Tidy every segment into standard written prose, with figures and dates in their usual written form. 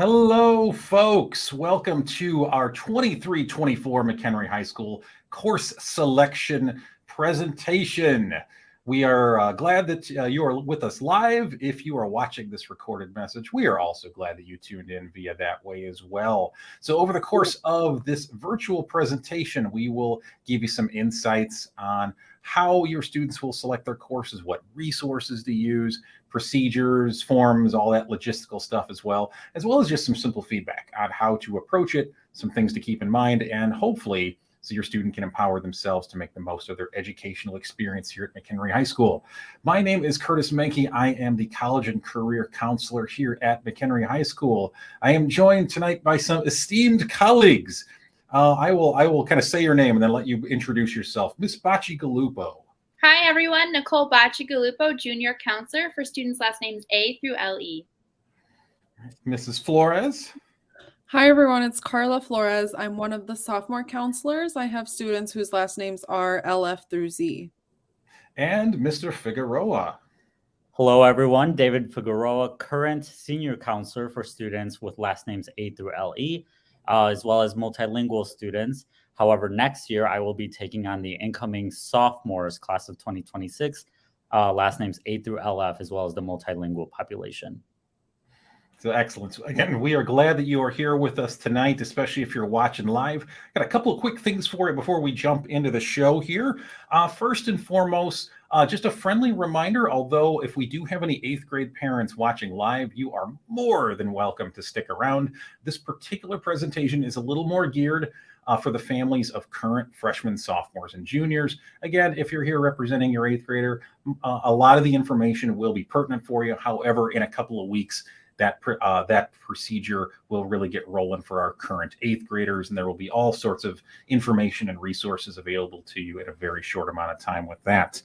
Hello, folks. Welcome to our 23-24 McHenry High School course selection presentation. We are glad that you are with us live. If you are watching this recorded message, we are also glad that you tuned in via that way as well. So over the course of this virtual presentation, we will give you some insights on how your students will select their courses, what resources to use, procedures, forms, all that logistical stuff as well as just some simple feedback on how to approach it, some things to keep in mind, and hopefully so your student can empower themselves to make the most of their educational experience here at McHenry High School. My name is Curtis Menke. I am the college and career counselor here at McHenry High School. I am joined tonight by some esteemed colleagues. I will kind of say your name and then let you introduce yourself. Miss Bacigalupo. Hi, everyone. Nicole Bacigalupo, Junior Counselor for students' last names A through LE. Mrs. Flores. Hi, everyone. It's Carla Flores. I'm one of the sophomore counselors. I have students whose last names are LF through Z. And Mr. Figueroa. Hello, everyone. David Figueroa, current senior counselor for students with last names A through LE, as well as multilingual students. However, next year, I will be taking on the incoming sophomores class of 2026, last names A through LF, as well as the multilingual population. So excellent. So again, we are glad that you are here with us tonight, especially if you're watching live. Got a couple of quick things for you before we jump into the show here. First and foremost, just a friendly reminder, although if we do have any 8th grade parents watching live, you are more than welcome to stick around. This particular presentation is a little more geared for the families of current freshmen, sophomores, and juniors. Again, if you're here representing your 8th grader, a lot of the information will be pertinent for you. However, in a couple of weeks, that procedure will really get rolling for our current 8th graders, and there will be all sorts of information and resources available to you in a very short amount of time with that.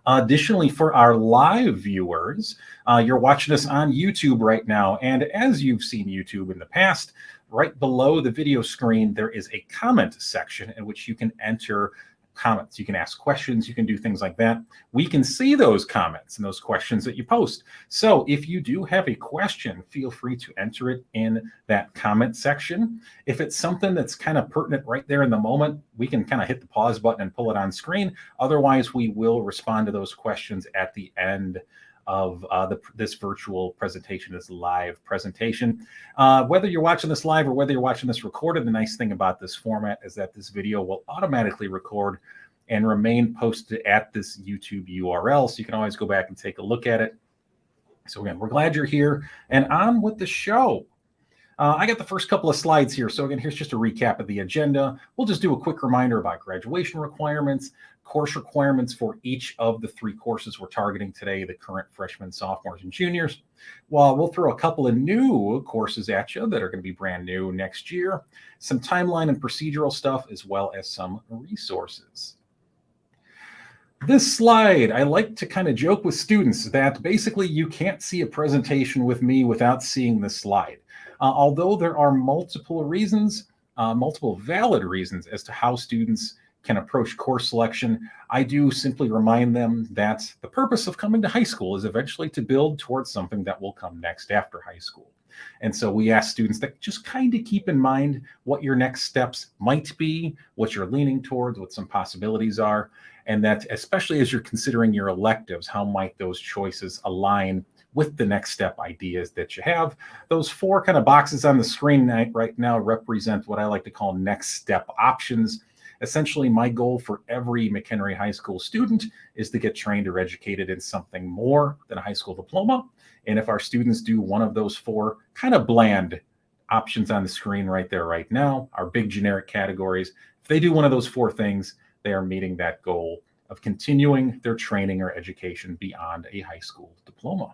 Additionally, for our live viewers, you're watching us on YouTube right now, and as you've seen YouTube in the past, right below the video screen, there is a comment section in which you can enter comments. You can ask questions, you can do things like that. We can see those comments and those questions that you post. So if you do have a question, feel free to enter it in that comment section. If it's something that's kind of pertinent right there in the moment, we can kind of hit the pause button and pull it on screen. Otherwise, we will respond to those questions at the end of this virtual presentation, this live presentation. Whether you're watching this live or whether you're watching this recorded, the nice thing about this format is that this video will automatically record and remain posted at this YouTube URL, so you can always go back and take a look at it. So again, we're glad you're here, and on with the show. I got the first couple of slides here. So again, here's just a recap of the agenda. We'll just do a quick reminder about graduation requirements, course requirements for each of the 3 courses we're targeting today, the current freshmen, sophomores, and juniors. Well, we'll throw a couple of new courses at you that are going to be brand new next year, some timeline and procedural stuff, as well as some resources. This slide, I like to kind of joke with students that basically you can't see a presentation with me without seeing this slide. Although there are multiple reasons, multiple valid reasons as to how students can approach course selection, I do simply remind them that the purpose of coming to high school is eventually to build towards something that will come next after high school. And so we ask students that just kind of keep in mind what your next steps might be, what you're leaning towards, what some possibilities are, and that especially as you're considering your electives, how might those choices align with the next step ideas that you have. Those 4 kind of boxes on the screen right now represent what I like to call next step options. Essentially, my goal for every McHenry High School student is to get trained or educated in something more than a high school diploma. And if our students do one of those 4 kind of bland options on the screen right there right now, our big generic categories, if they do one of those 4 things, they are meeting that goal of continuing their training or education beyond a high school diploma.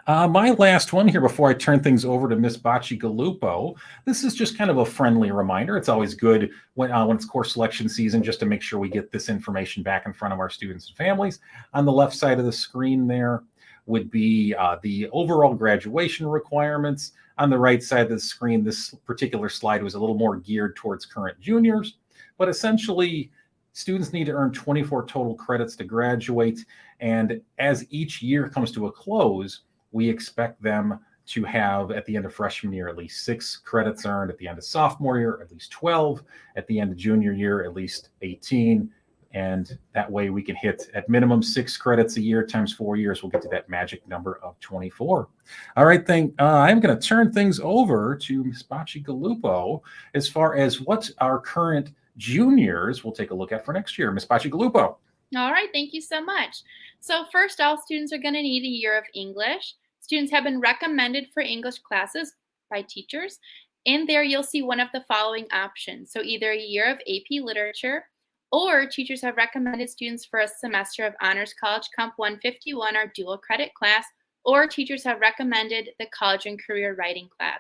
My last one here before I turn things over to Miss Bacigalupo. This is just kind of a friendly reminder. It's always good when it's course selection season just to make sure we get this information back in front of our students and families. On the left side of the screen there would be the overall graduation requirements. On the right side of the screen, this particular slide was a little more geared towards current juniors, but essentially students need to earn 24 total credits to graduate. And as each year comes to a close, we expect them to have at the end of freshman year at least 6 credits earned, at the end of sophomore year at least 12, at the end of junior year at least 18. And that way we can hit at minimum 6 credits a year times 4 years. We'll get to that magic number of 24. All right, I'm going to turn things over to Ms. Bacigalupo as far as what our current juniors will take a look at for next year. Ms. Bacigalupo. All right, thank you so much. So first, all students are going to need a year of English. Students have been recommended for English classes by teachers. In there, you'll see one of the following options. So either a year of AP Literature, or teachers have recommended students for a semester of Honors College Comp 151 or dual credit class, or teachers have recommended the College and Career Writing class.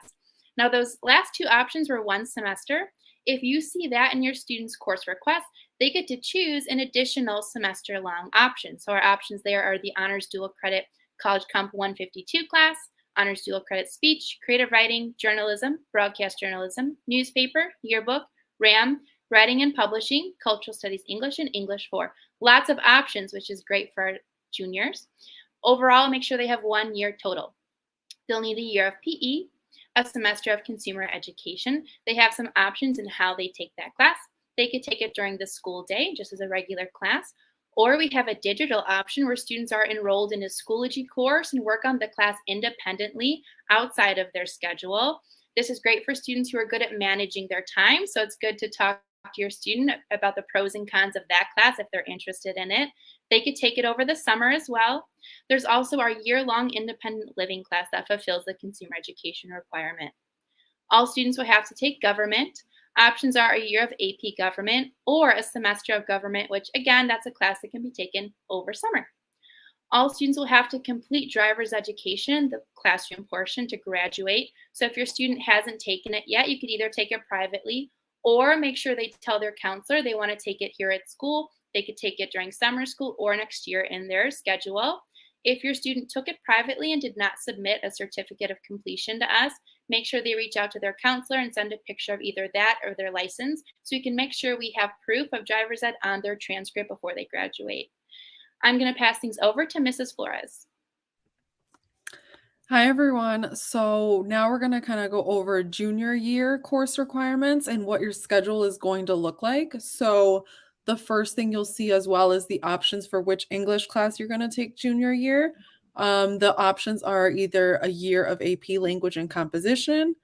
Now, those last 2 options were 1 semester. If you see that in your student's course request, they get to choose an additional semester-long option. So our options there are the Honors Dual Credit College Comp 152 class, Honors Dual Credit Speech, Creative Writing, Journalism, Broadcast Journalism, Newspaper, Yearbook, RAM, Writing and Publishing, Cultural Studies English, and English 4. Lots of options, which is great for our juniors. Overall, make sure they have 1 year total. They'll need a year of PE, a semester of consumer education. They have some options in how they take that class. They could take it during the school day, just as a regular class, or we have a digital option where students are enrolled in a Schoology course and work on the class independently outside of their schedule. This is great for students who are good at managing their time, so it's good to talk to your student about the pros and cons of that class if they're interested in it. They could take it over the summer as well. There's also our year-long independent living class that fulfills the consumer education requirement. All students will have to take government. Options are a year of AP government or a semester of government, which again, that's a class that can be taken over summer. All students will have to complete driver's education, the classroom portion, to graduate. So if your student hasn't taken it yet, you could either take it privately or make sure they tell their counselor they want to take it here at school. They could take it during summer school or next year in their schedule. If your student took it privately and did not submit a certificate of completion to us, make sure they reach out to their counselor and send a picture of either that or their license so we can make sure we have proof of driver's ed on their transcript before they graduate. I'm going to pass things over to Mrs. Flores. Hi, everyone. So now we're going to kind of go over junior year course requirements and what your schedule is going to look like. So the first thing you'll see as well is the options for which English class you're going to take junior year. The options are either a year of AP Language and Composition,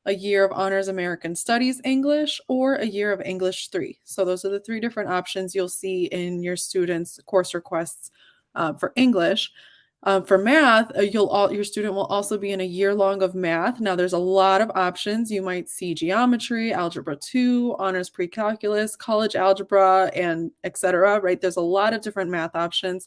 a year of Honors American Studies English, or a year of English 3. So those are the 3 different options you'll see in your students' course requests for English. For math, your student will also be in a year long of math. Now, there's a lot of options. You might see geometry, algebra 2, honors pre-calculus, college algebra, and etc. Right? There's a lot of different math options.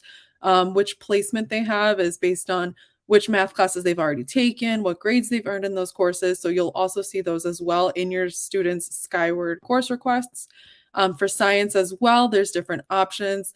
Which placement they have is based on which math classes they've already taken, what grades they've earned in those courses. So you'll also see those as well in your students' Skyward course requests. For science as well, there's different options.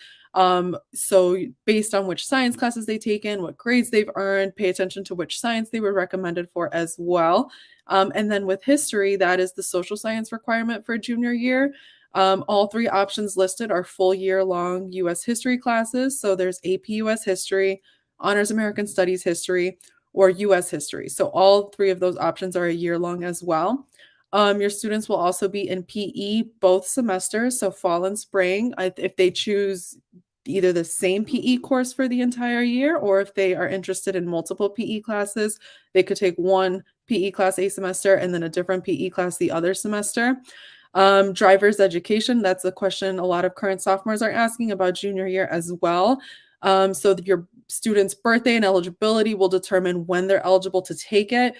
So based on which science classes they've taken, what grades they've earned, pay attention to which science they were recommended for as well. And then with history, that is the social science requirement for junior year. All 3 options listed are full year long U.S. history classes. So there's AP U.S. history, Honors American Studies history, or U.S. history. So all 3 of those options are a year long as well. Your students will also be in PE both semesters, so fall and spring. If they choose either the same PE course for the entire year, or if they are interested in multiple PE classes, they could take one PE class a semester and then a different PE class the other semester. Driver's education, that's a question a lot of current sophomores are asking about junior year as well. So your student's birthday and eligibility will determine when they're eligible to take it.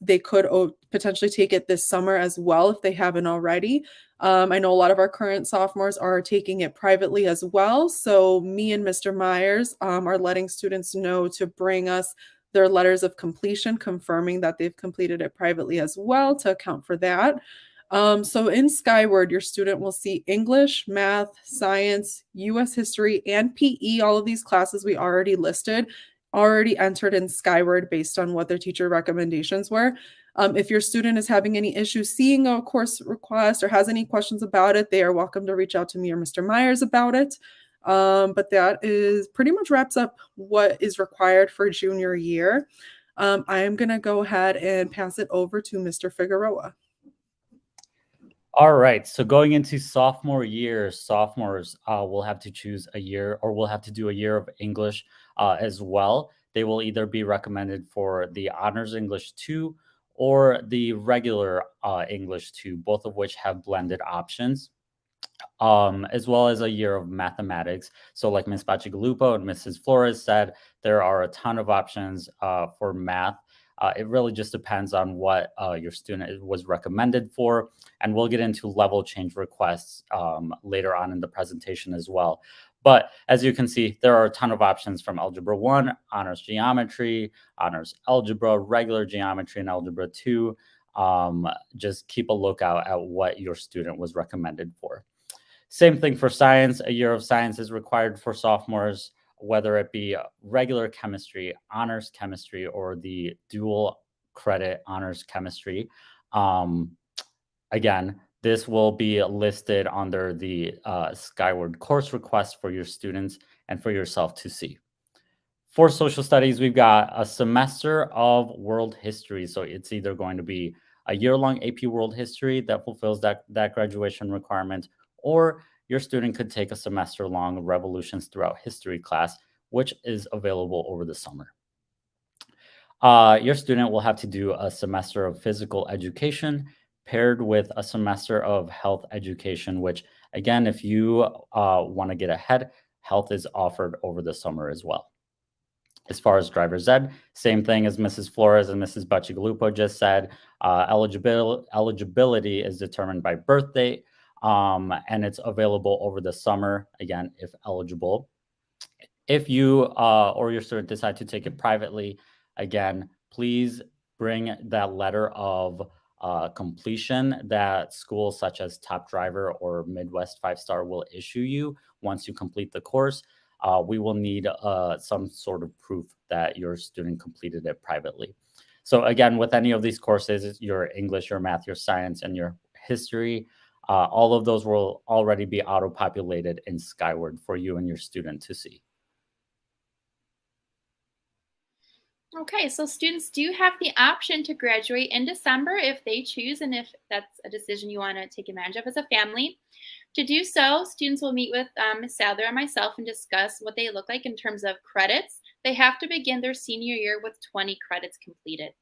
They could potentially take it this summer as well if they haven't already. I know a lot of our current sophomores are taking it privately as well. So me and Mr. Myers are letting students know to bring us their letters of completion confirming that they've completed it privately as well to account for that. So in Skyward, your student will see English, math, science, U.S. history, and PE. All of these classes we already listed, already entered in Skyward based on what their teacher recommendations were. If your student is having any issues seeing a course request or has any questions about it, they are welcome to reach out to me or Mr. Myers about it. But that is pretty much wraps up what is required for junior year. I am going to go ahead and pass it over to Mr. Figueroa. All right. So going into sophomore year, sophomores will have to choose a year, or will have to do a year of English as well. They will either be recommended for the Honors English 2 or the regular English 2, both of which have blended options, as well as a year of mathematics. So like Ms. Bacigalupo and Mrs. Flores said, there are a ton of options for math. It really just depends on what your student was recommended for. And we'll get into level change requests later on in the presentation as well. But as you can see, there are a ton of options from Algebra 1, Honors Geometry, Honors Algebra, regular Geometry, and Algebra 2. Just keep a lookout at what your student was recommended for. Same thing for science. A year of science is required for sophomores, whether it be regular chemistry, honors chemistry, or the dual credit honors chemistry. Again, this will be listed under the Skyward course request for your students and for yourself to see. For social studies, we've got a semester of world history. So it's either going to be a year-long AP World History that fulfills that graduation requirement, or your student could take a semester-long Revolutions Throughout History class, which is available over the summer. Your student will have to do a semester of physical education paired with a semester of health education, which, again, if you want to get ahead, health is offered over the summer as well. As far as driver's ed, same thing as Mrs. Flores and Mrs. Bacigalupo just said. Eligibility is determined by birth date, and it's available over the summer, again, if eligible. If you or your student decide to take it privately, again, please bring that letter of completion that schools such as Top Driver or Midwest 5-Star will issue you once you complete the course. We will need some sort of proof that your student completed it privately. So again, with any of these courses, your English, your math, your science, and your history, all of those will already be auto-populated in Skyward for you and your student to see. Okay, so students do have the option to graduate in December if they choose, and if that's a decision you want to take advantage of as a family. To do so, students will meet with Ms. Sadler and myself and discuss what they look like in terms of credits. They have to begin their senior year with 20 credits completed.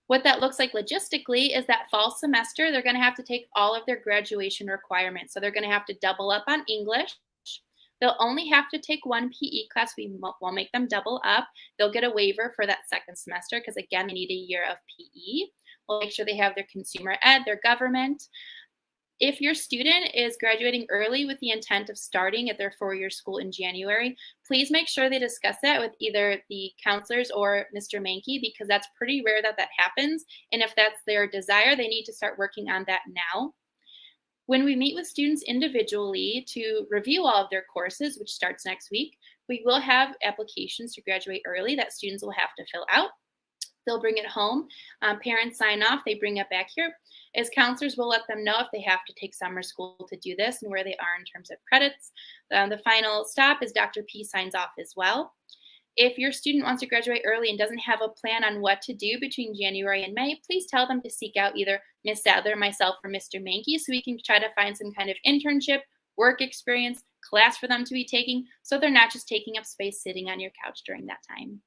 What that looks like logistically is that fall semester, they're going to have to take all of their graduation requirements. So they're going to have to double up on English. They'll only have to take one PE class. We won't make them double up. They'll get a waiver for that second semester because, again, they need a year of PE. We'll make sure they have their consumer ed, their government. If your student is graduating early with the intent of starting at their 4-year school in January, please make sure they discuss that with either the counselors or Mr. Mankey, because that's pretty rare that that happens. And if that's their desire, they need to start working on that now. When we meet with students individually to review all of their courses, which starts next week, we will have applications to graduate early that students will have to fill out. They'll bring it home. Parents sign off. They bring it back here. As counselors, we'll let them know if they have to take summer school to do this and where they are in terms of credits. The final stop is Dr. P signs off as well. If your student wants to graduate early and doesn't have a plan on what to do between January and May, please tell them to seek out either Ms. Sadler, myself, or Mr. Mankey so we can try to find some kind of internship, work experience, class for them to be taking so they're not just taking up space sitting on your couch during that time.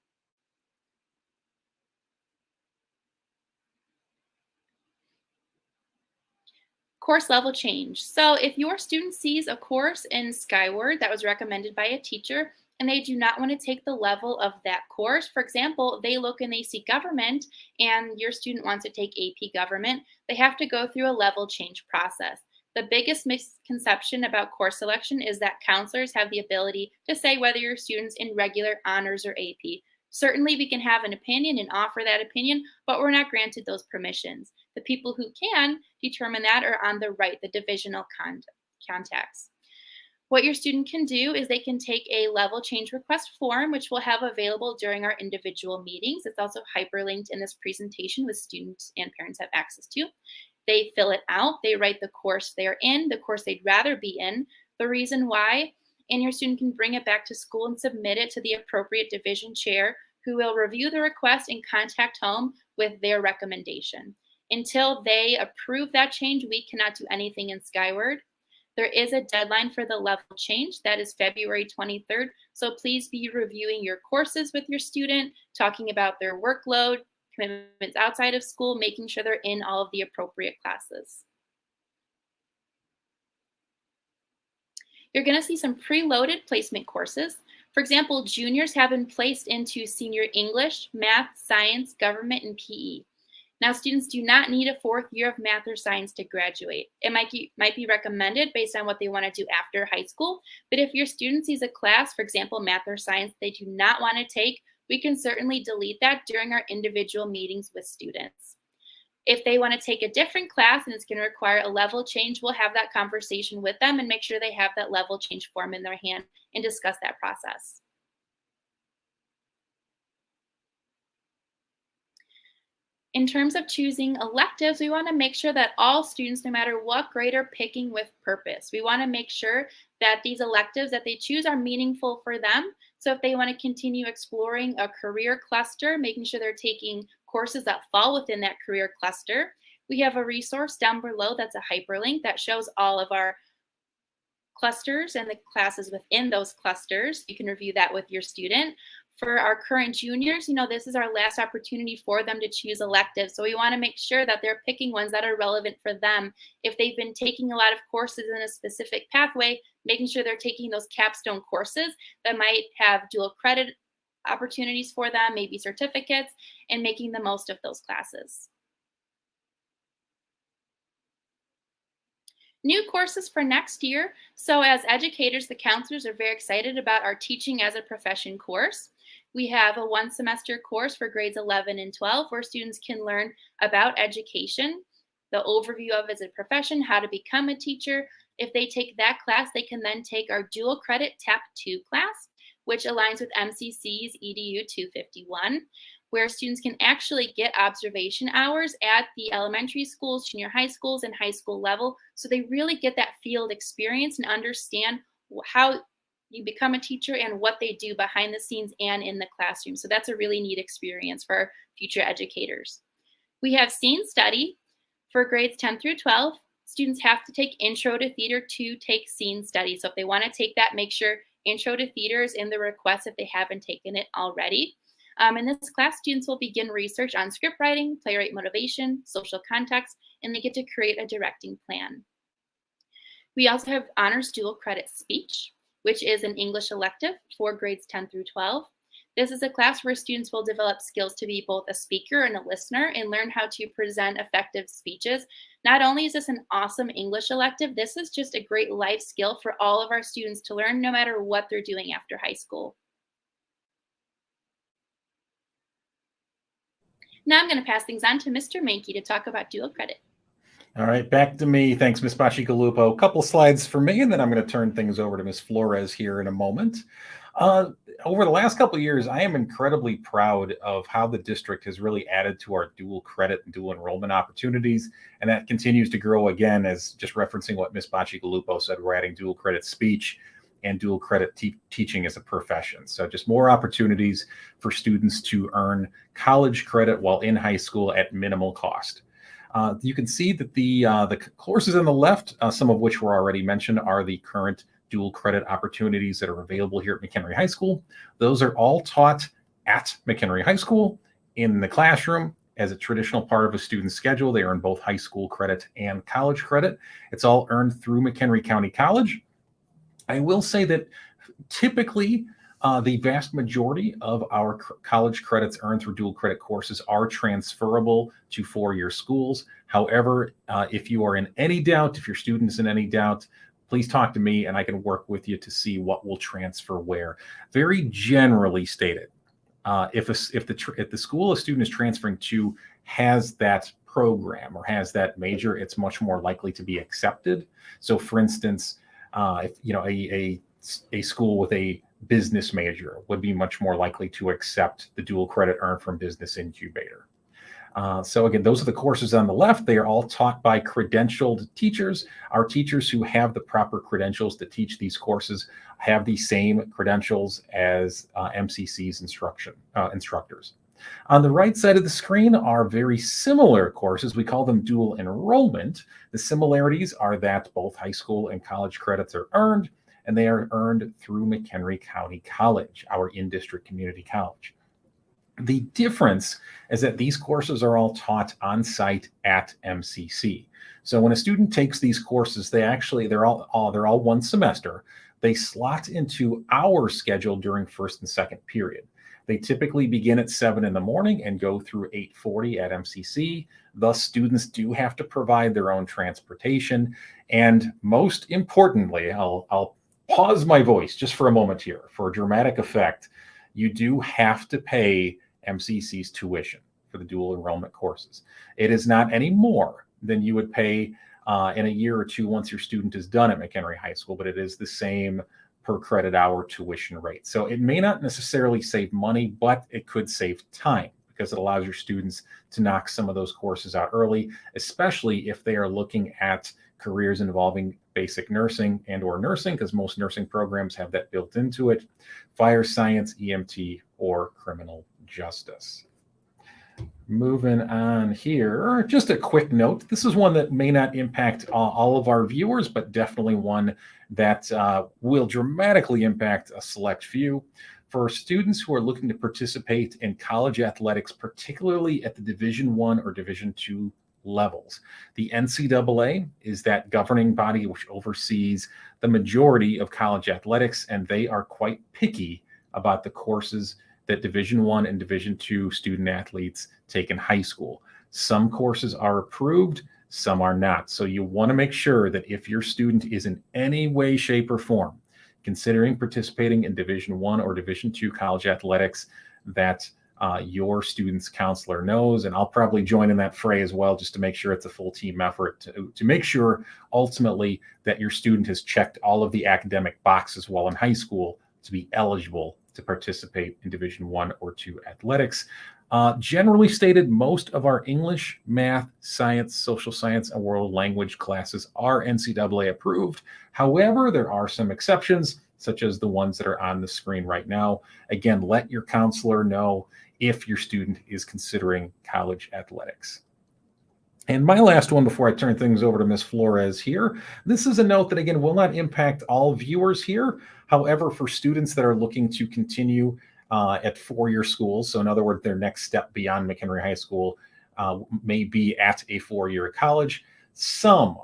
Course level change. So if your student sees a course in Skyward that was recommended by a teacher and they do not want to take the level of that course, for example, they look and they see government and your student wants to take AP government, they have to go through a level change process. The biggest misconception about course selection is that counselors have the ability to say whether your student's in regular, honors, or AP. Certainly, we can have an opinion and offer that opinion, but we're not granted those permissions. The people who can determine that are on the right, the divisional contacts. What your student can do is they can take a level change request form, which we'll have available during our individual meetings. It's also hyperlinked in this presentation with students and parents have access to. They fill it out. They write the course they're in, the course they'd rather be in, the reason why, and your student can bring it back to school and submit it to the appropriate division chair, who will review the request and contact home with their recommendation. Until they approve that change, we cannot do anything in Skyward. There is a deadline for the level change. That is February 23rd. So please be reviewing your courses with your student, talking about their workload, commitments outside of school, making sure they're in all of the appropriate classes. You're going to see some preloaded placement courses. For example, juniors have been placed into senior English, math, science, government, and PE. Now, students do not need a 4th year of math or science to graduate. It might be recommended based on what they want to do after high school, but if your student sees a class, for example, math or science, they do not want to take, we can certainly delete that during our individual meetings with students. If they want to take a different class and it's going to require a level change, we'll have that conversation with them and make sure they have that level change form in their hand and discuss that process. In terms of choosing electives, we want to make sure that all students, no matter what grade, are picking with purpose. We want to make sure that these electives that they choose are meaningful for them. So if they want to continue exploring a career cluster, making sure they're taking courses that fall within that career cluster, we have a resource down below that's a hyperlink that shows all of our clusters and the classes within those clusters. You can review that with your student. For our current juniors, this is our last opportunity for them to choose electives. So we want to make sure that they're picking ones that are relevant for them. If they've been taking a lot of courses in a specific pathway, making sure they're taking those capstone courses that might have dual credit opportunities for them, maybe certificates, and making the most of those classes. New courses for next year. So as educators, the counselors are very excited about our Teaching as a Profession course. We have a 1-semester course for grades 11 and 12 where students can learn about education, the overview of it as a profession, how to become a teacher. If they take that class, they can then take our dual credit TAP 2 class, which aligns with MCC's EDU 251, where students can actually get observation hours at the elementary schools, junior high schools, and high school level. So they really get that field experience and understand how you become a teacher and what they do behind the scenes and in the classroom. So that's a really neat experience for future educators. We have Scene Study for grades 10 through 12. Students have to take Intro to Theater to take Scene Study. So if they want to take that, make sure Intro to Theater is in the request if they haven't taken it already. In this class, students will begin research on script writing, playwright motivation, social context, and they get to create a directing plan. We also have Honors Dual Credit Speech, which is an English elective for grades 10 through 12. This is a class where students will develop skills to be both a speaker and a listener and learn how to present effective speeches. Not only is this an awesome English elective, this is just a great life skill for all of our students to learn no matter what they're doing after high school. Now I'm going to pass things on to Mr. Mankey to talk about dual credit. All right, back to me. Thanks, Ms. Bacigalupo. A couple slides for me, and then I'm going to turn things over to Ms. Flores here in a moment. Over the last couple of years, I am incredibly proud of how the district has really added to our dual credit and dual enrollment opportunities, and that continues to grow again, as just referencing what Ms. Bacigalupo said, we're adding dual credit speech and dual credit teaching as a profession. So just more opportunities for students to earn college credit while in high school at minimal cost. You can see that the courses on the left, some of which were already mentioned, are the current dual credit opportunities that are available here at McHenry High School. Those are all taught at McHenry High School in the classroom as a traditional part of a student's schedule. They earn both high school credit and college credit. It's all earned through McHenry County College. I will say that typically the vast majority of our college credits earned through dual credit courses are transferable to four-year schools. However, if you are in any doubt, if your student is in any doubt, please talk to me and I can work with you to see what will transfer where. Very generally stated, if the school a student is transferring to has that program or has that major, it's much more likely to be accepted. So for instance, if a school with a business major would be much more likely to accept the dual credit earned from business incubator. So again, those are the courses on the left. They are all taught by credentialed teachers. Our teachers who have the proper credentials to teach these courses have the same credentials as MCC's instructors. On the right side of the screen are very similar courses. We call them dual enrollment. The similarities are that both high school and college credits are earned, and they are earned through McHenry County College, our in-district community college. The difference is that these courses are all taught on site at MCC. So when a student takes these courses, they're all one semester. They slot into our schedule during first and second period. They typically begin at 7 in the morning and go through 8:40 at MCC. Thus, students do have to provide their own transportation. And most importantly, I'll pause my voice just for a moment here for dramatic effect. You do have to pay MCC's tuition for the dual enrollment courses. It is not any more than you would pay in a year or two once your student is done at McHenry High School, but it is the same per credit hour tuition rate. So it may not necessarily save money, but it could save time because it allows your students to knock some of those courses out early, especially if they are looking at careers involving basic nursing or nursing, because most nursing programs have that built into it, fire science, EMT, or criminal justice. Moving on here, just a quick note. This is one that may not impact all of our viewers, but definitely one that will dramatically impact a select few. For students who are looking to participate in college athletics, particularly at the Division I or Division II levels, the NCAA is that governing body which oversees the majority of college athletics, and they are quite picky about the courses that Division I and Division II student athletes take in high school. Some courses are approved, some are not. So you want to make sure that if your student is in any way, shape, or form considering participating in Division I or Division II college athletics, that your student's counselor knows. And I'll probably join in that fray as well, just to make sure it's a full team effort to make sure ultimately that your student has checked all of the academic boxes while in high school to be eligible to participate in Division I or II athletics. Generally stated, most of our English, math, science, social science, and world language classes are NCAA approved. However, there are some exceptions, such as the ones that are on the screen right now. Again, let your counselor know if your student is considering college athletics. And my last one before I turn things over to Ms. Flores here, this is a note that, again, will not impact all viewers here. However, for students that are looking to continue at four-year schools, so in other words, their next step beyond McHenry High School may be at a four-year college, some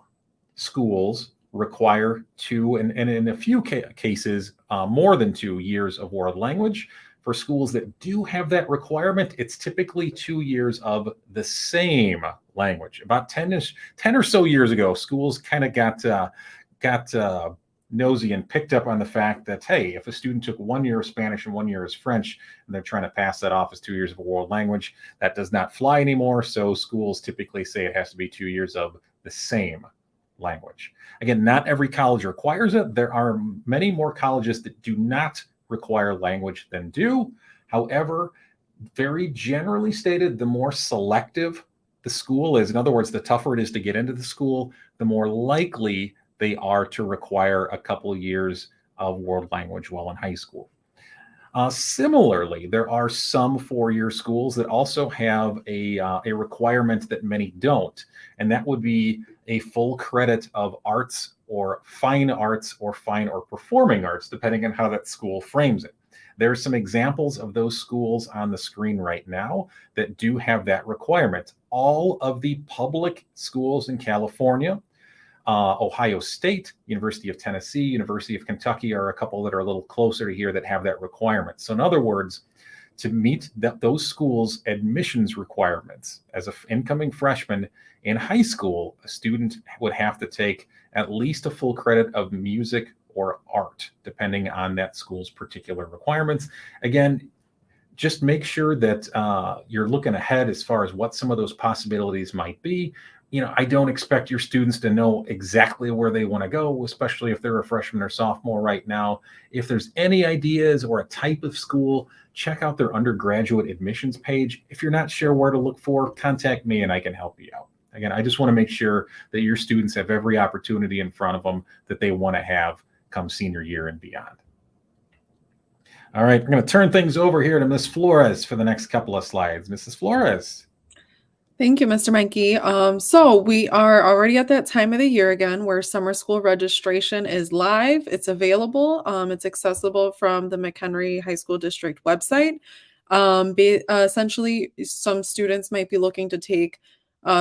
schools require 2, and in a few cases, more than 2 years of world language. For schools that do have that requirement, it's typically 2 years of the same language. About 10 or so years ago, schools kind of got nosy and picked up on the fact that, hey, if a student took 1 year of Spanish and 1 year of French, and they're trying to pass that off as 2 years of a world language, that does not fly anymore. So schools typically say it has to be 2 years of the same language. Again, not every college requires it. There are many more colleges that do not require language than do. However, very generally stated, the more selective the school is, in other words, the tougher it is to get into the school, the more likely they are to require a couple of years of world language while in high school. Similarly, there are some four-year schools that also have a requirement that many don't, and that would be a full credit of arts or fine arts or fine or performing arts, depending on how that school frames it. There are some examples of those schools on the screen right now that do have that requirement. All of the public schools in California, Ohio State, University of Tennessee, University of Kentucky are a couple that are a little closer to here that have that requirement. So in other words, to meet those schools' admissions requirements as an incoming freshman in high school, a student would have to take at least a full credit of music or art, depending on that school's particular requirements. Again, just make sure that you're looking ahead as far as what some of those possibilities might be. I don't expect your students to know exactly where they want to go, especially if they're a freshman or sophomore right now. If there's any ideas or a type of school, check out their undergraduate admissions page. If you're not sure where to look for, contact me and I can help you out. Again, I just want to make sure that your students have every opportunity in front of them that they want to have come senior year and beyond. All right, we're going to turn things over here to Ms. Flores for the next couple of slides. Mrs. Flores. Thank you, Mr. Menke. So we are already at that time of the year again where summer school registration is live. It's available. It's accessible from the McHenry High School District website. Essentially, some students might be looking to take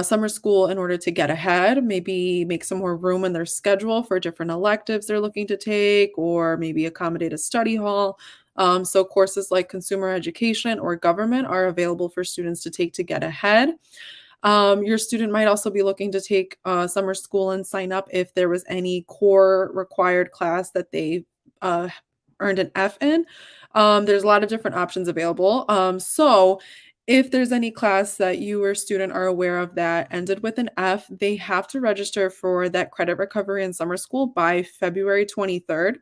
summer school in order to get ahead, maybe make some more room in their schedule for different electives they're looking to take, or maybe accommodate a study hall. So courses like consumer education or government are available for students to take to get ahead. Your student might also be looking to take summer school and sign up if there was any core required class that they earned an F in. There's a lot of different options available. So if there's any class that you or student are aware of that ended with an F, they have to register for that credit recovery in summer school by February 23rd.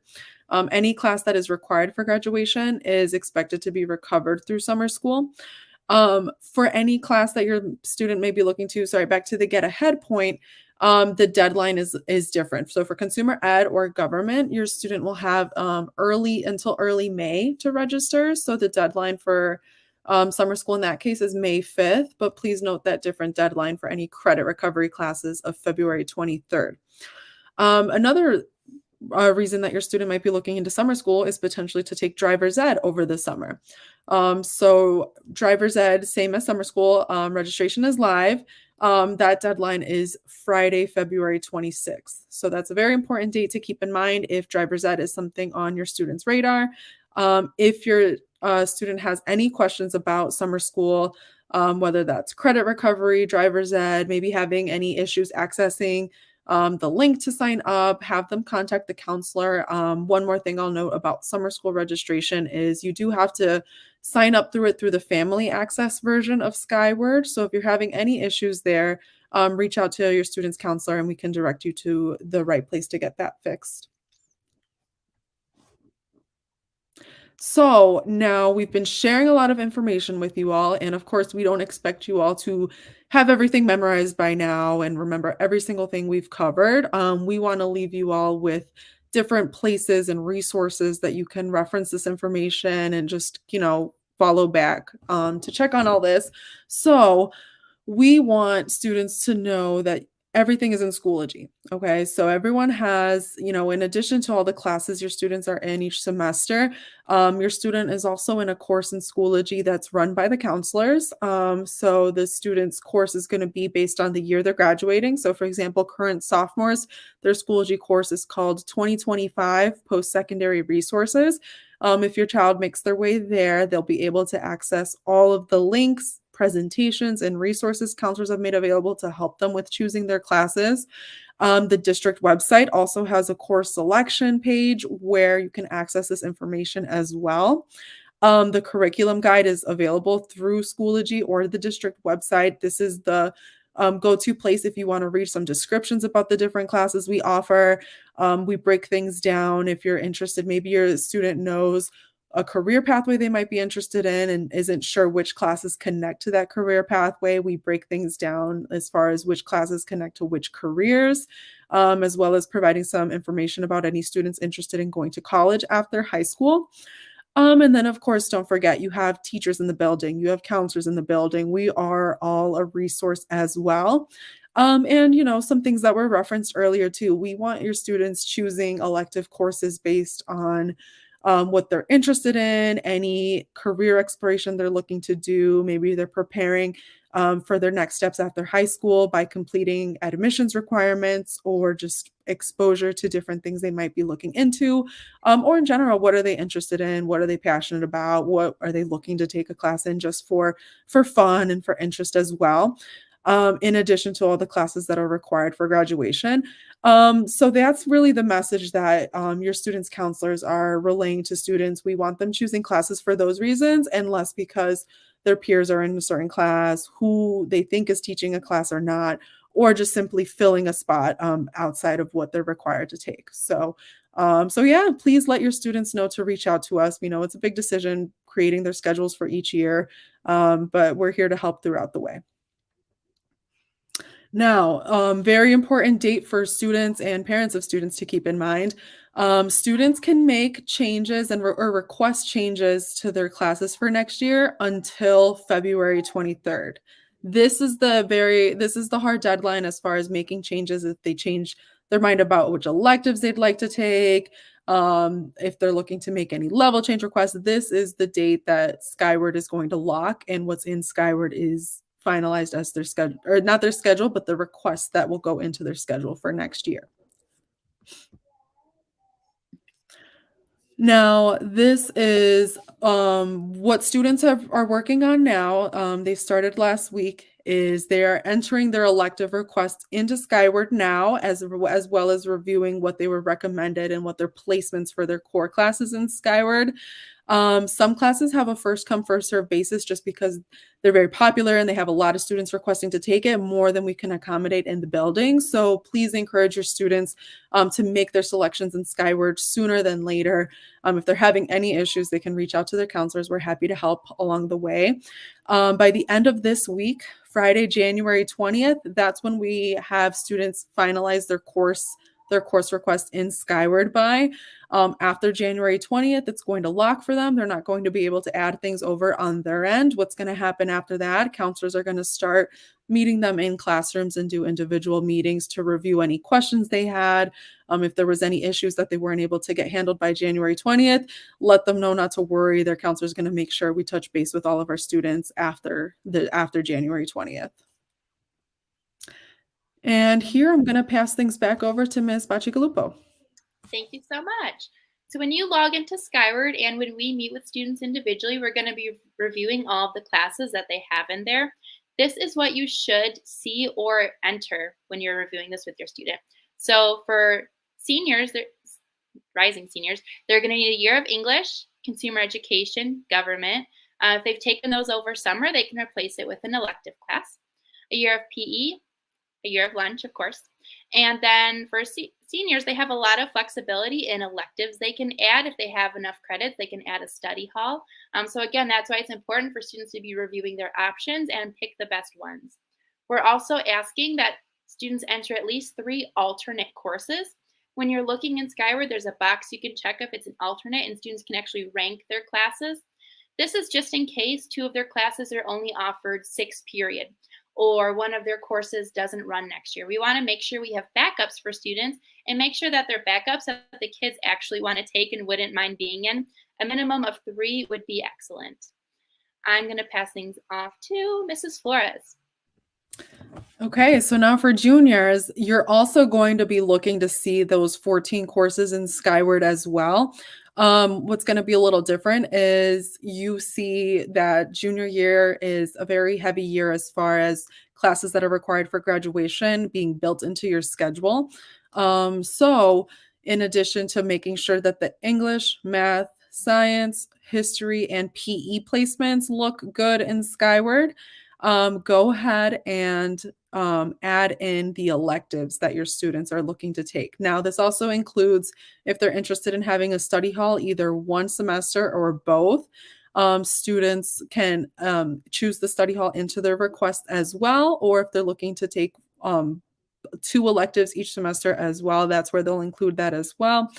Any class that is required for graduation is expected to be recovered through summer school. For any class that your student may be looking to, back to the get ahead point, the deadline is different. So for consumer ed or government, your student will have until early May to register. So the deadline for summer school in that case is May 5th, but please note that different deadline for any credit recovery classes of February 23rd. Another reason that your student might be looking into summer school is potentially to take driver's ed over the summer. So driver's ed, same as summer school, registration is live. That deadline is Friday, February 26th. So that's a very important date to keep in mind if driver's ed is something on your student's radar. If your student has any questions about summer school, whether that's credit recovery, driver's ed, maybe having any issues accessing the link to sign up, have them contact the counselor. One more thing I'll note about summer school registration is you do have to sign up through the family access version of Skyward. So if you're having any issues there, reach out to your student's counselor and we can direct you to the right place to get that fixed. So now we've been sharing a lot of information with you all. And of course, we don't expect you all to have everything memorized by now and remember every single thing we've covered. We want to leave you all with different places and resources that you can reference this information and just, follow back to check on all this. So we want students to know that everything is in Schoology. Okay. So everyone has, in addition to all the classes your students are in each semester, your student is also in a course in Schoology that's run by the counselors. So the student's course is going to be based on the year they're graduating. So for example, current sophomores, their Schoology course is called 2025 Post-Secondary Resources. If your child makes their way there, they'll be able to access all of the links, presentations, and resources counselors have made available to help them with choosing their classes. The district website also has a course selection page where you can access this information as well. The curriculum guide is available through Schoology or the district website. This is the go-to place if you want to read some descriptions about the different classes we offer. We break things down. If you're interested, maybe your student knows a career pathway they might be interested in and isn't sure which classes connect to that career pathway. We break things down as far as which classes connect to which careers, as well as providing some information about any students interested in going to college after high school. And then, of course, don't forget, you have teachers in the building, you have counselors in the building. We are all a resource as well. And, some things that were referenced earlier too. We want your students choosing elective courses based on what they're interested in, any career exploration they're looking to do. Maybe they're preparing for their next steps after high school by completing admissions requirements or just exposure to different things they might be looking into. Or in general, what are they interested in? What are they passionate about? What are they looking to take a class in just for fun and for interest as well? In addition to all the classes that are required for graduation. So that's really the message that your students' counselors are relaying to students. We want them choosing classes for those reasons and less because their peers are in a certain class, who they think is teaching a class or not, or just simply filling a spot outside of what they're required to take. So yeah, please let your students know to reach out to us. We know it's a big decision creating their schedules for each year, but we're here to help throughout the way. Now, very important date for students and parents of students to keep in mind. Students can make changes or request changes to their classes for next year until February 23rd. This is the hard deadline as far as making changes if they change their mind about which electives they'd like to take. If they're looking to make any level change requests, this is the date that Skyward is going to lock, and what's in Skyward is finalized as their schedule, or not their schedule, but the requests that will go into their schedule for next year. Now, this is what students are working on now. They started last week. Is they are entering their elective requests into Skyward now, as well as reviewing what they were recommended and what their placements for their core classes in Skyward. Some classes have a first come, first serve basis just because they're very popular and they have a lot of students requesting to take it, more than we can accommodate in the building. So please encourage your students to make their selections in Skyward sooner than later. If they're having any issues, they can reach out to their counselors. We're happy to help along the way. By the end of this week, Friday, January 20th, that's when we have students finalize their course request in Skyward by. After January 20th, it's going to lock for them. They're not going to be able to add things over on their end. What's going to happen after that? Counselors are going to start meeting them in classrooms and do individual meetings to review any questions they had. If there was any issues that they weren't able to get handled by January 20th, let them know not to worry. Their counselor is going to make sure we touch base with all of our students after January 20th. And here I'm going to pass things back over to Ms. Bacigalupo. Thank you so much. So when you log into Skyward and when we meet with students individually, we're going to be reviewing all of the classes that they have in there. This is what you should see or enter when you're reviewing this with your student. So for seniors, rising seniors, they're going to need a year of English, consumer education, government. If they've taken those over summer, they can replace it with an elective class. A year of PE, a year of lunch, of course. And then for seniors, they have a lot of flexibility in electives they can add. If they have enough credits, they can add a study hall. So again, that's why it's important for students to be reviewing their options and pick the best ones. We're also asking that students enter at least 3 alternate courses. When you're looking in Skyward, there's a box you can check if it's an alternate, and students can actually rank their classes. This is just in case 2 of their classes are only offered 6 period, or one of their courses doesn't run next year. We want to make sure we have backups for students and make sure that they're backups that the kids actually want to take and wouldn't mind being in. A minimum of 3 would be excellent. I'm going to pass things off to Mrs. Flores. Okay, so now for juniors, you're also going to be looking to see those 14 courses in Skyward as well. What's going to be a little different is you see that junior year is a very heavy year as far as classes that are required for graduation being built into your schedule. So in addition to making sure that the English, math, science, history, and PE placements look good in Skyward, go ahead and add in the electives that your students are looking to take. Now, this also includes if they're interested in having a study hall, either one semester or both. Students can choose the study hall into their request as well, or if they're looking to take 2 electives each semester as well, that's where they'll include that as well.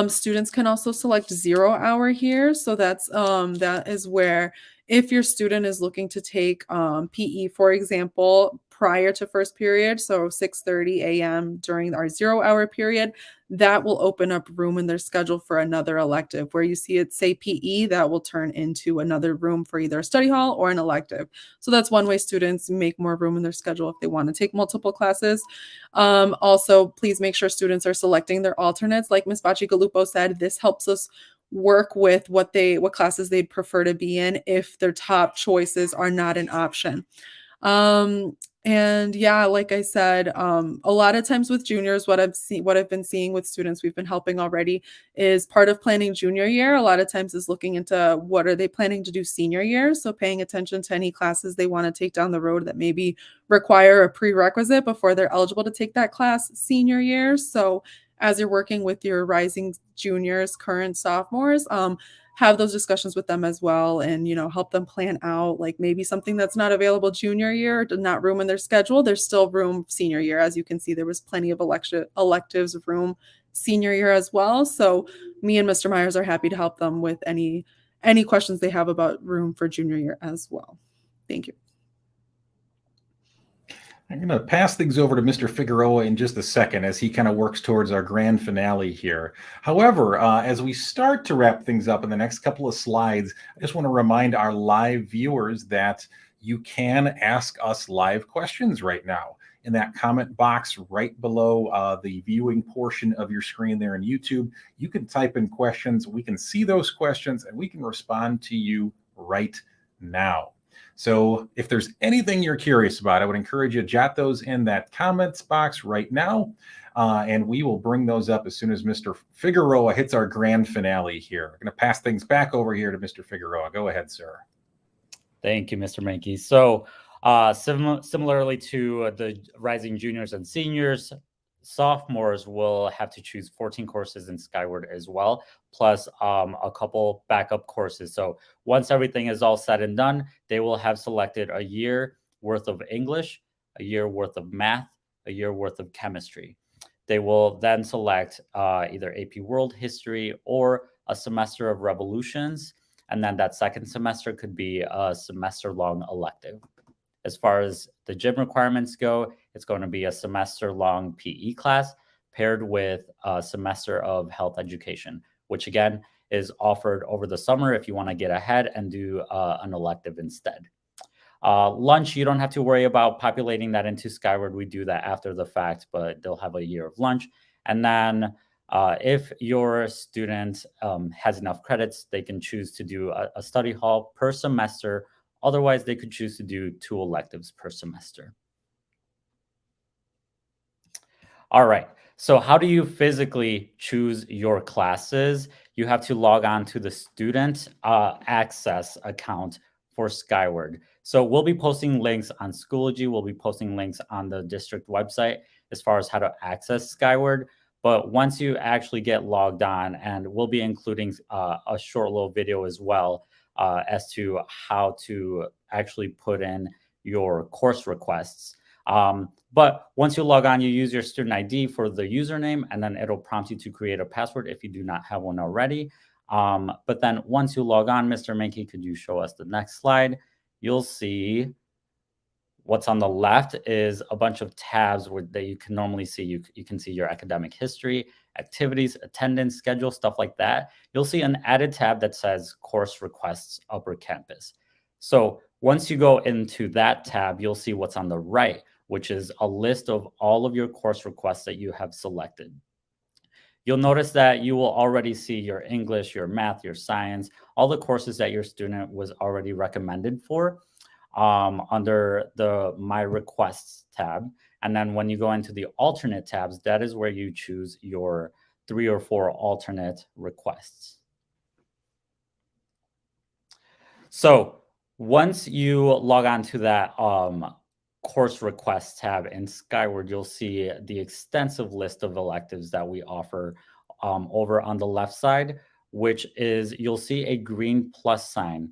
Students can also select 0 hour here. So that is where if your student is looking to take PE, for example, prior to first period, so 6:30 a.m. during our 0 hour period, that will open up room in their schedule for another elective. Where you see it say PE, that will turn into another room for either a study hall or an elective. So that's one way students make more room in their schedule if they want to take multiple classes. Also, please make sure students are selecting their alternates. Like Ms. Bacigalupo said, this helps us work with what classes they'd prefer to be in if their top choices are not an option. And yeah, like I said, a lot of times with juniors, what I've been seeing with students we've been helping already is part of planning junior year. A lot of times is looking into what are they planning to do senior year. So paying attention to any classes they want to take down the road that maybe require a prerequisite before they're eligible to take that class senior year. So as you're working with your rising juniors, current sophomores, have those discussions with them as well, and help them plan out like maybe something that's not available junior year, not room in their schedule, there's still room senior year. As you can see, there was plenty of electives room senior year as well. So me and Mr. Myers are happy to help them with any questions they have about room for junior year as well. Thank you. I'm going to pass things over to Mr. Figueroa in just a second as he kind of works towards our grand finale here. However, as we start to wrap things up in the next couple of slides, I just want to remind our live viewers that you can ask us live questions right now in that comment box right below the viewing portion of your screen there in YouTube. You can type in questions. We can see those questions and we can respond to you right now. So if there's anything you're curious about, I would encourage you to jot those in that comments box right now. And we will bring those up as soon as Mr. Figueroa hits our grand finale here. I'm going to pass things back over here to Mr. Figueroa. Go ahead, sir. Thank you, Mr. Mankey. So similarly to the rising juniors and seniors, sophomores will have to choose 14 courses in Skyward as well, plus a couple backup courses. So once everything is all said and done, they will have selected a year worth of English, a year worth of math, a year worth of chemistry. They will then select either AP World History or a semester of Revolutions. And then that second semester could be a semester-long elective. As far as the gym requirements go, it's going to be a semester-long PE class paired with a semester of health education, which again is offered over the summer if you want to get ahead and do an elective instead. Lunch, you don't have to worry about populating that into Skyward. We do that after the fact, but they'll have a year of lunch. And then if your student has enough credits, they can choose to do a study hall per semester. Otherwise, they could choose to do 2 electives per semester. All right. So how do you physically choose your classes? You have to log on to the student access account for Skyward. So we'll be posting links on Schoology. We'll be posting links on the district website as far as how to access Skyward. But once you actually get logged on, and we'll be including a short little video as well as to how to actually put in your course requests. But once you log on, you use your student ID for the username, and then it'll prompt you to create a password if you do not have one already. But then once you log on, Mr. Mankey, could you show us the next slide? You'll see what's on the left is a bunch of tabs that you can normally see. You can see your academic history, activities, attendance, schedule, stuff like that. You'll see an added tab that says course requests upper campus. So once you go into that tab, you'll see what's on the right, which is a list of all of your course requests that you have selected. You'll notice that you will already see your English, your math, your science, all the courses that your student was already recommended for under the My Requests tab. And then when you go into the alternate tabs, that is where you choose your 3 or 4 alternate requests. So once you log on to that course requests tab in Skyward, you'll see the extensive list of electives that we offer over on the left side, which is you'll see a green plus sign.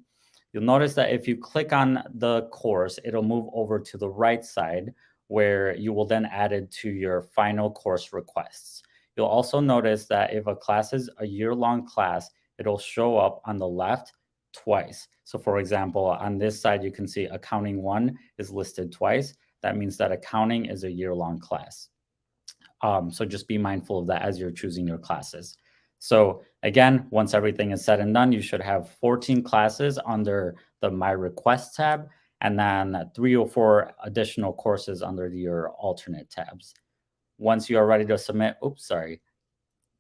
You'll notice that if you click on the course, it'll move over to the right side where you will then add it to your final course requests. You'll also notice that if a class is a year-long class, it'll show up on the left twice. So for example, on this side, you can see Accounting 1 is listed twice. That means that accounting is a year-long class. So just be mindful of that as you're choosing your classes. So again, once everything is said and done, you should have 14 classes under the My Request tab, and then 3 or 4 additional courses under your alternate tabs. Once you are ready to submit,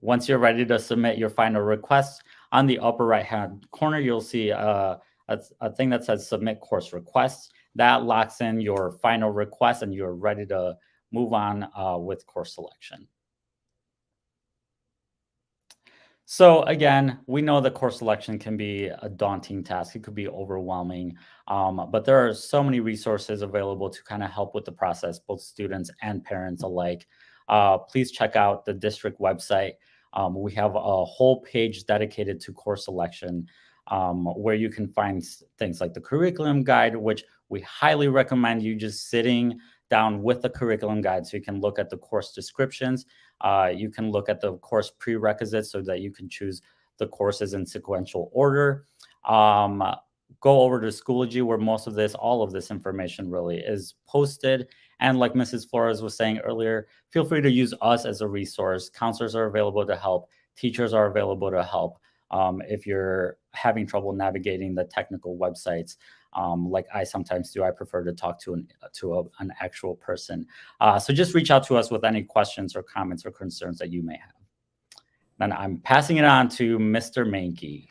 once you're ready to submit your final request, on the upper right-hand corner, you'll see a thing that says Submit Course Requests, that locks in your final request and you're ready to move on with course selection. So again, we know that course selection can be a daunting task. It could be overwhelming, but there are so many resources available to kind of help with the process, both students and parents alike. Please check out the district website. We have a whole page dedicated to course selection, where you can find things like the curriculum guide, which we highly recommend you just sitting down with the curriculum guide so you can look at the course descriptions. You can look at the course prerequisites so that you can choose the courses in sequential order. Go over to Schoology, where all of this information really is posted. And like Mrs. Flores was saying earlier, feel free to use us as a resource. Counselors are available to help. Teachers are available to help. If you're having trouble navigating the technical websites, like I sometimes do, I prefer to talk to an actual person. So just reach out to us with any questions or comments or concerns that you may have. Then I'm passing it on to Mr. Mankey.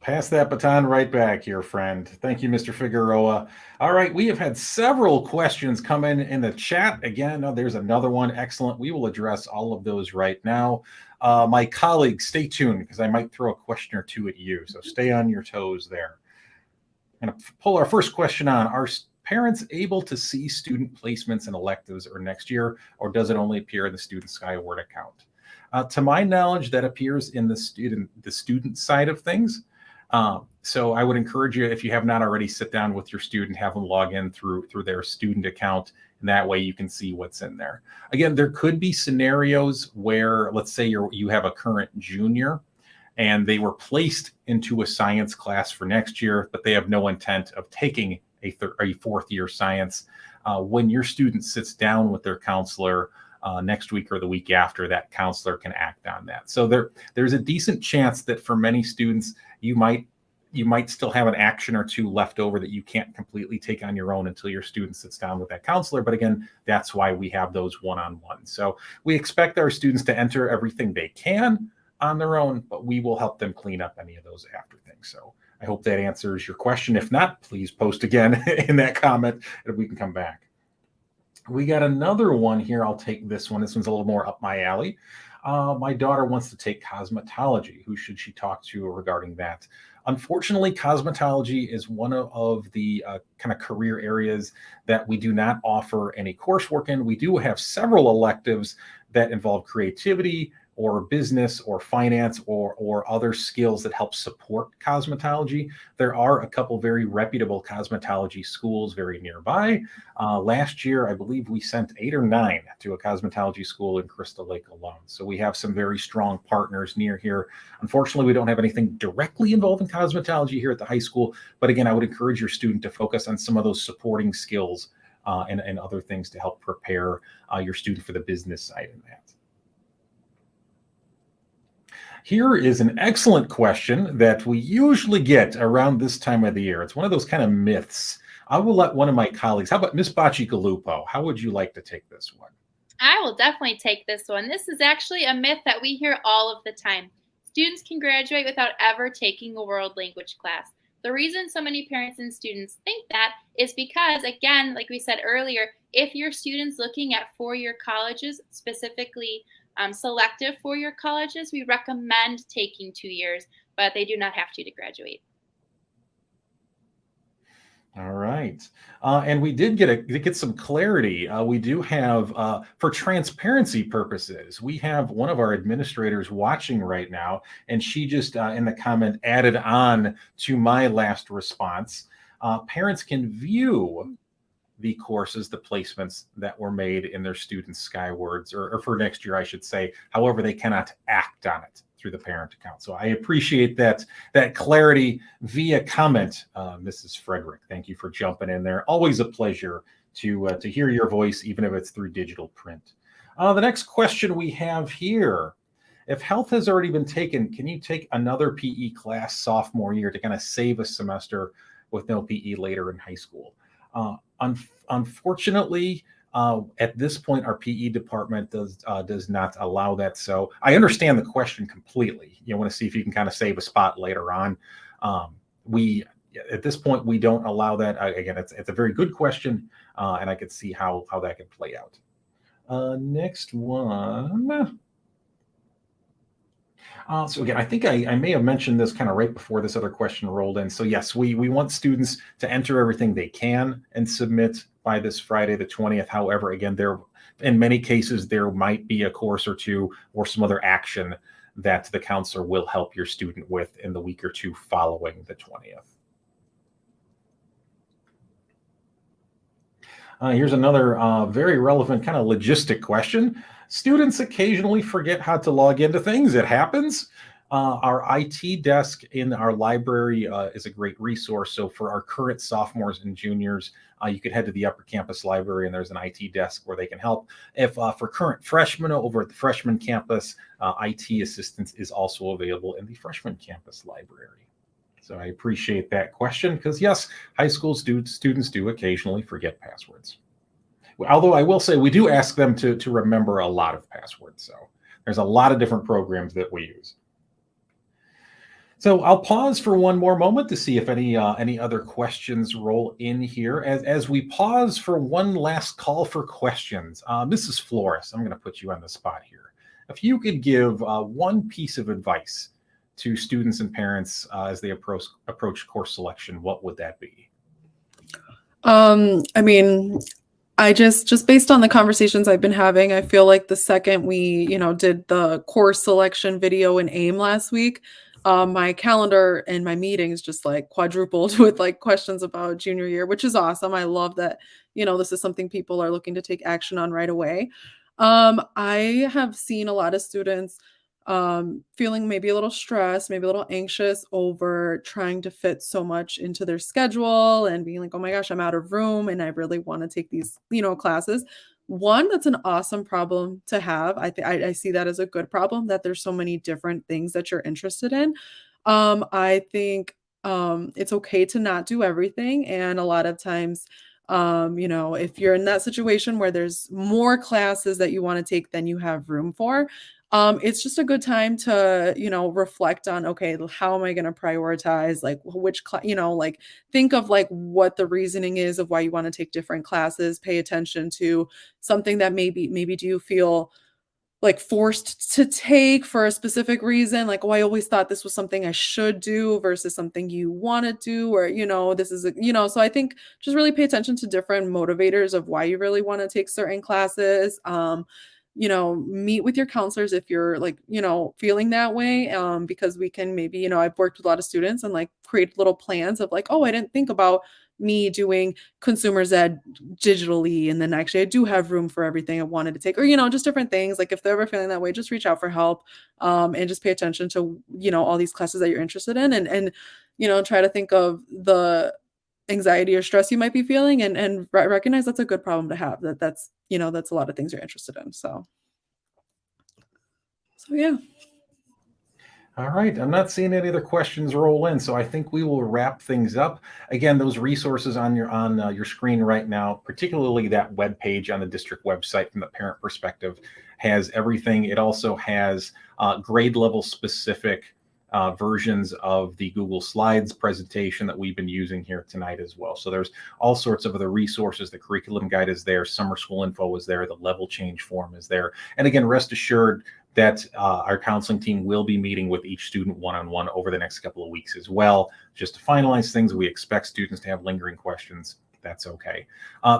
Pass that baton right back here, friend. Thank you, Mr. Figueroa. All right, we have had several questions come in the chat. Again, there's another one. Excellent. We will address all of those right now. My colleagues, stay tuned because I might throw a question or two at you. So stay on your toes there. I'm going to pull our first question on. Are parents able to see student placements and electives or next year, or does it only appear in the student Skyward account? To my knowledge, that appears in the student side of things. So I would encourage you, if you have not already, sit down with your student, have them log in through their student account, and that way you can see what's in there. Again, there could be scenarios where, let's say you have a current junior and they were placed into a science class for next year, but they have no intent of taking a fourth year science. When your student sits down with their counselor next week or the week after, that counselor can act on that. So there's a decent chance that for many students, you might still have an action or two left over that you can't completely take on your own until your student sits down with that counselor. But again, that's why we have those one-on-ones. So we expect our students to enter everything they can on their own, but we will help them clean up any of those after things. So I hope that answers your question. If not, please post again in that comment and we can come back. We got another one here. I'll take this one. This one's a little more up my alley. My daughter wants to take cosmetology. Who should she talk to regarding that? Unfortunately, cosmetology is one of the kind of career areas that we do not offer any coursework in. We do have several electives that involve creativity or business or finance or other skills that help support cosmetology. There are a couple very reputable cosmetology schools very nearby. Last year, I believe we sent 8 or 9 to a cosmetology school in Crystal Lake alone. So we have some very strong partners near here. Unfortunately, we don't have anything directly involved in cosmetology here at the high school. But again, I would encourage your student to focus on some of those supporting skills and other things to help prepare your student for the business side in that. Here is an excellent question that we usually get around this time of the year. It's one of those kind of myths. I will let one of my colleagues, how about Miss Bacigalupo? How would you like to take this one? I will definitely take this one. This is actually a myth that we hear all of the time. Students can graduate without ever taking a world language class. The reason so many parents and students think that is because, again, like we said earlier, if your student's looking at four-year colleges, specifically selective four-year colleges, we recommend taking 2 years, but they do not have to graduate. All right. And we did get some clarity. We do have, for transparency purposes, we have one of our administrators watching right now, and she just in the comment added on to my last response. Parents can view the courses, the placements that were made in their students' Skywards, or for next year, I should say. However, they cannot act on it through the parent account. So I appreciate that clarity via comment, Mrs. Frederick. Thank you for jumping in there. Always a pleasure to hear your voice, even if it's through digital print. The next question we have here: if health has already been taken, can you take another PE class sophomore year to kind of save a semester with no PE later in high school? Unfortunately, at this point, our PE department does not allow that. So I understand the question completely. You want to see if you can kind of save a spot later on. at this point, we don't allow that. Again, it's a very good question, and I could see how that could play out. Next one. So again, I think I may have mentioned this kind of right before this other question rolled in. So yes, we want students to enter everything they can and submit by this Friday, the 20th. However, again, in many cases, there might be a course or two or some other action that the counselor will help your student with in the week or two following the 20th. Here's another very relevant kind of logistic question. Students occasionally forget how to log into things. It happens. Our IT desk in our library is a great resource. So for our current sophomores and juniors, you could head to the upper campus library and there's an IT desk where they can help. If for current freshmen over at the freshman campus, IT assistance is also available in the freshman campus library. So I appreciate that question because yes, high school students do occasionally forget passwords. Although I will say we do ask them to remember a lot of passwords. So there's a lot of different programs that we use. So I'll pause for one more moment to see if any other questions roll in here. As we pause for one last call for questions, Mrs. Flores, I'm going to put you on the spot here. If you could give one piece of advice to students and parents as they approach course selection, what would that be? I mean, I just based on the conversations I've been having, I feel like the second we, did the course selection video in AIM last week, my calendar and my meetings just like quadrupled with like questions about junior year, which is awesome. I love that, this is something people are looking to take action on right away. I have seen a lot of students feeling maybe a little stressed, maybe a little anxious over trying to fit so much into their schedule and being like, oh my gosh, I'm out of room and I really want to take these, classes. One, that's an awesome problem to have. I see that as a good problem that there's so many different things that you're interested in. I think it's okay to not do everything. And a lot of times, if you're in that situation where there's more classes that you want to take than you have room for, it's just a good time to, reflect on, okay, how am I going to prioritize, like which, think of like what the reasoning is of why you want to take different classes, pay attention to something that maybe do you feel like forced to take for a specific reason? Like, oh, I always thought this was something I should do versus something you want to do, or, this is, so I think just really pay attention to different motivators of why you really want to take certain classes. Meet with your counselors if you're like, feeling that way, because we can maybe, I've worked with a lot of students and like create little plans of like, oh, I didn't think about me doing consumers ed digitally. And then actually I do have room for everything I wanted to take, or, just different things. Like if they're ever feeling that way, just reach out for help, and just pay attention to, all these classes that you're interested in and, try to think of the anxiety or stress you might be feeling and recognize that's a good problem to have, that's a lot of things you're interested in. So yeah. All right. I'm not seeing any other questions roll in, so I think we will wrap things up. Again, those resources on your screen right now, particularly that web page on the district website from the parent perspective, has everything. It also has grade level specific versions of the Google Slides presentation that we've been using here tonight as well. So there's all sorts of other resources. The curriculum guide is there. Summer school info is there. The level change form is there. And again, rest assured that our counseling team will be meeting with each student one-on-one over the next couple of weeks as well, just to finalize things. We expect students to have lingering questions. That's okay.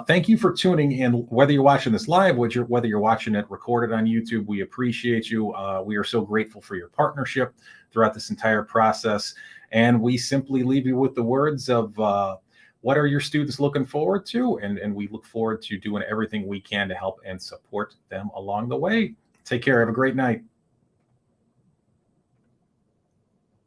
Thank you for tuning in. Whether you're watching this live, whether you're watching it recorded on YouTube, we appreciate you. We are so grateful for your partnership throughout this entire process. And we simply leave you with the words of what are your students looking forward to? And we look forward to doing everything we can to help and support them along the way. Take care. Have a great night.